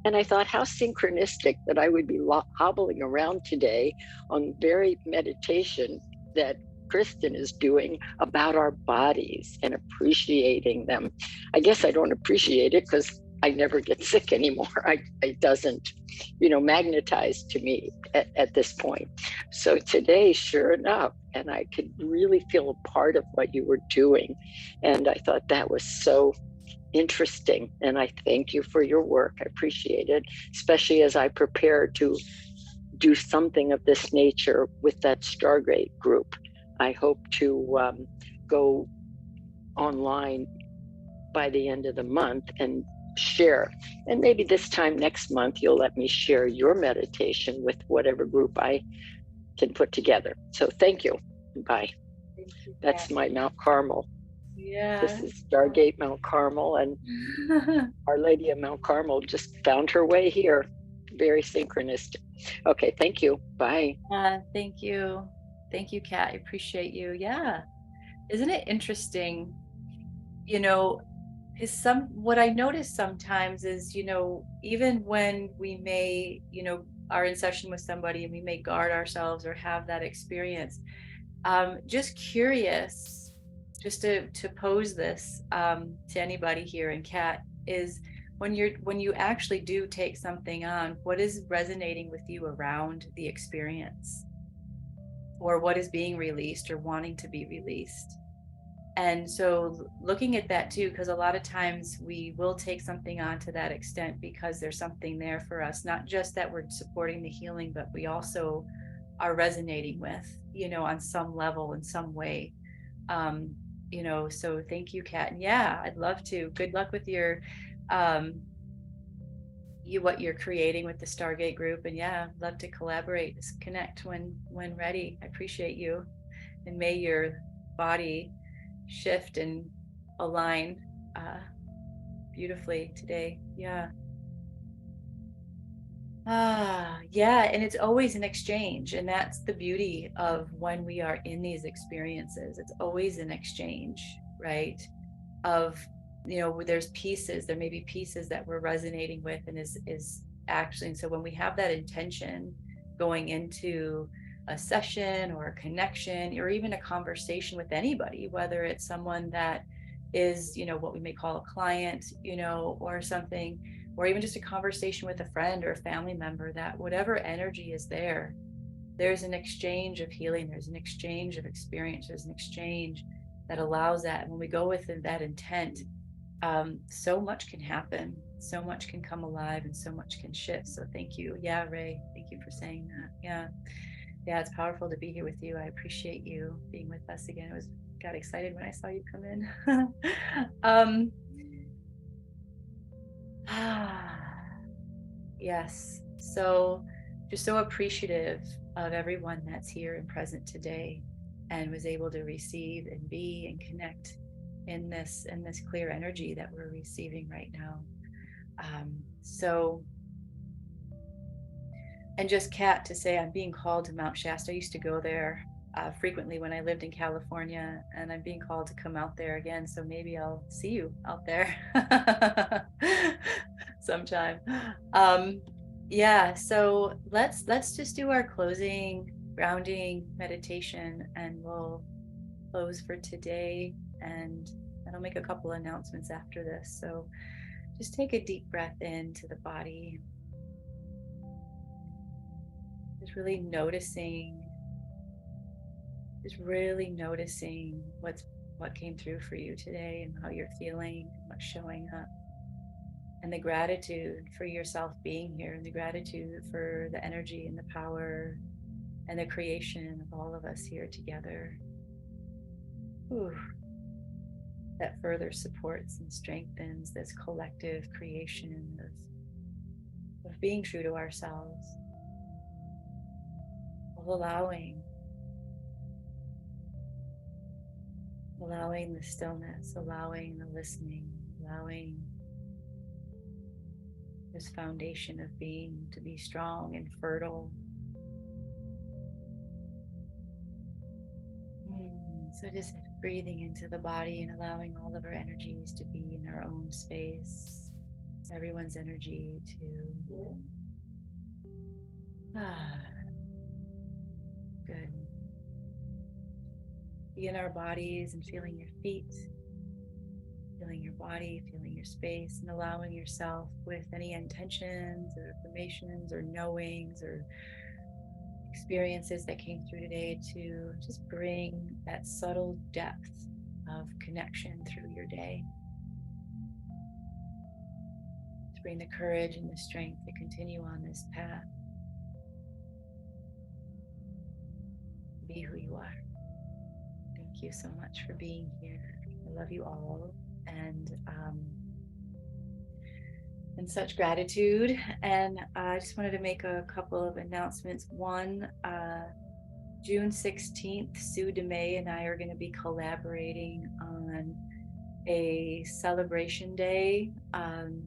Speaker 3: And I thought, how synchronistic that I would be hobbling around today on very meditation that Kristen is doing about our bodies and appreciating them. I guess I don't appreciate it because I never get sick anymore. It doesn't, magnetize to me at this point. So today, sure enough, and I could really feel a part of what you were doing. And I thought that was so interesting. And I thank you for your work. I appreciate it, especially as I prepare to do something of this nature with that Stargate group. I hope to go online by the end of the month and share. And maybe this time next month, you'll let me share your meditation with whatever group I can put together. So thank you. Bye.
Speaker 1: Thank you,
Speaker 3: That's
Speaker 1: Kat.
Speaker 3: my Mount Carmel.
Speaker 1: Yeah.
Speaker 3: This is Stargate Mount Carmel, and Our Lady of Mount Carmel just found her way here. Very synchronistic. Okay, thank you. Bye.
Speaker 1: Thank you. Thank you, Kat. I appreciate you. Yeah. Isn't it interesting? Is what I notice sometimes is, even when we may, are in session with somebody and we may guard ourselves or have that experience, just curious, just to pose this to anybody here in Cat, is when you actually do take something on, what is resonating with you around the experience? or what is being released or wanting to be released. And so looking at that too, because a lot of times we will take something on to that extent because there's something there for us, not just that we're supporting the healing, but we also are resonating with, on some level, in some way. So thank you, Kat. And yeah, I'd love to. Good luck with your what you're creating with the Stargate group. And yeah, love to collaborate, connect when ready. I appreciate you. And may your body shift and align beautifully today. Yeah. Yeah, and it's always an exchange, and that's the beauty of when we are in these experiences. It's always an exchange, right? Of there's pieces, there may be pieces that we're resonating with, and is actually, and so when we have that intention going into a session or a connection or even a conversation with anybody, whether it's someone that is what we may call a client, or something, or even just a conversation with a friend or a family member, that whatever energy is there, there's an exchange of healing, there's an exchange of experience, there's an exchange that allows that. And when we go with that intent, so much can happen, so much can come alive, and so much can shift. So thank you. Yeah, Ray, thank you for saying that. Yeah, it's powerful to be here with you. I appreciate you being with us again. Got excited when I saw you come in. Yes. So just so appreciative of everyone that's here and present today and was able to receive and be and connect in this clear energy that we're receiving right now. And just Kat, to say I'm being called to Mount Shasta. I used to go there frequently when I lived in California, and I'm being called to come out there again. So maybe I'll see you out there sometime. Yeah, so let's just do our closing grounding meditation, and we'll close for today, and I'll make a couple announcements after this. So just take a deep breath into the body, just really noticing what came through for you today and how you're feeling, what's showing up, and the gratitude for yourself being here, and the gratitude for the energy and the power and the creation of all of us here together. Ooh, that further supports and strengthens this collective creation of being true to ourselves, of allowing the stillness, allowing the listening, allowing this foundation of being to be strong and fertile. So just breathing into the body and allowing all of our energies to be in our own space, everyone's energy to good. Be in our bodies and feeling your feet, feeling your body, feeling your space, and allowing yourself, with any intentions or affirmations or knowings or experiences that came through today, to just bring that subtle depth of connection through your day. To bring the courage and the strength to continue on this path. Be who you are. Thank you so much for being here. I love you all, and such gratitude. And I just wanted to make a couple of announcements. One, June 16th, Sue DeMay and I are going to be collaborating on a celebration day.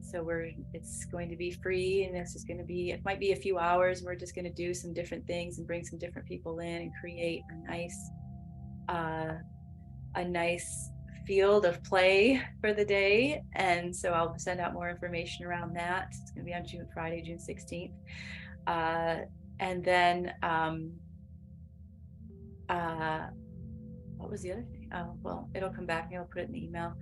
Speaker 1: So it's going to be free, and it's just going to be, it might be a few hours. We're just going to do some different things and bring some different people in and create a nice field of play for the day. And so I'll send out more information around that. It's going to be on Friday, June 16th. And then what was the other thing? Oh, well, it'll come back and I'll put it in the email.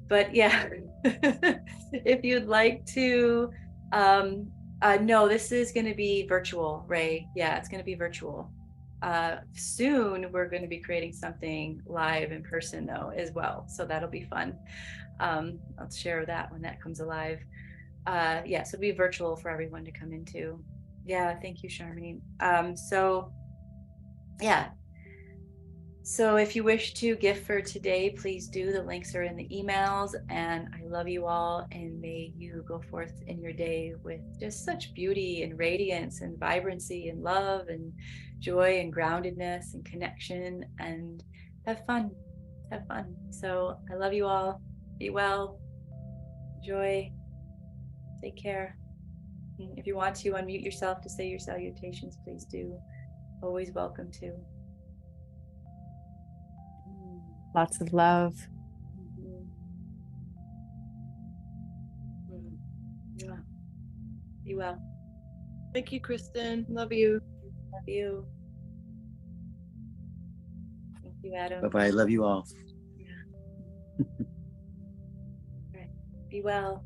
Speaker 1: But yeah, if you'd like to, no, this is going to be virtual, Ray. Yeah, it's going to be virtual. Soon we're going to be creating something live in person though as well, so that'll be fun. I'll share that when that comes alive. Yeah, so it'll be virtual for everyone to come into. Yeah, thank you, Charmaine. So yeah, so if you wish to gift for today, please do. The links are in the emails. And I love you all. And may you go forth in your day with just such beauty and radiance and vibrancy and love and joy and groundedness and connection, and have fun. Have fun. So I love you all. Be well. Enjoy. Take care. If you want to unmute yourself to say your salutations, please do. Always welcome to.
Speaker 2: Lots of love.
Speaker 1: Yeah. Be well.
Speaker 4: Thank you, Kristen. Love you.
Speaker 1: Love you. Thank you, Adam.
Speaker 5: Bye-bye. Love you all.
Speaker 1: Yeah. All right. Be well.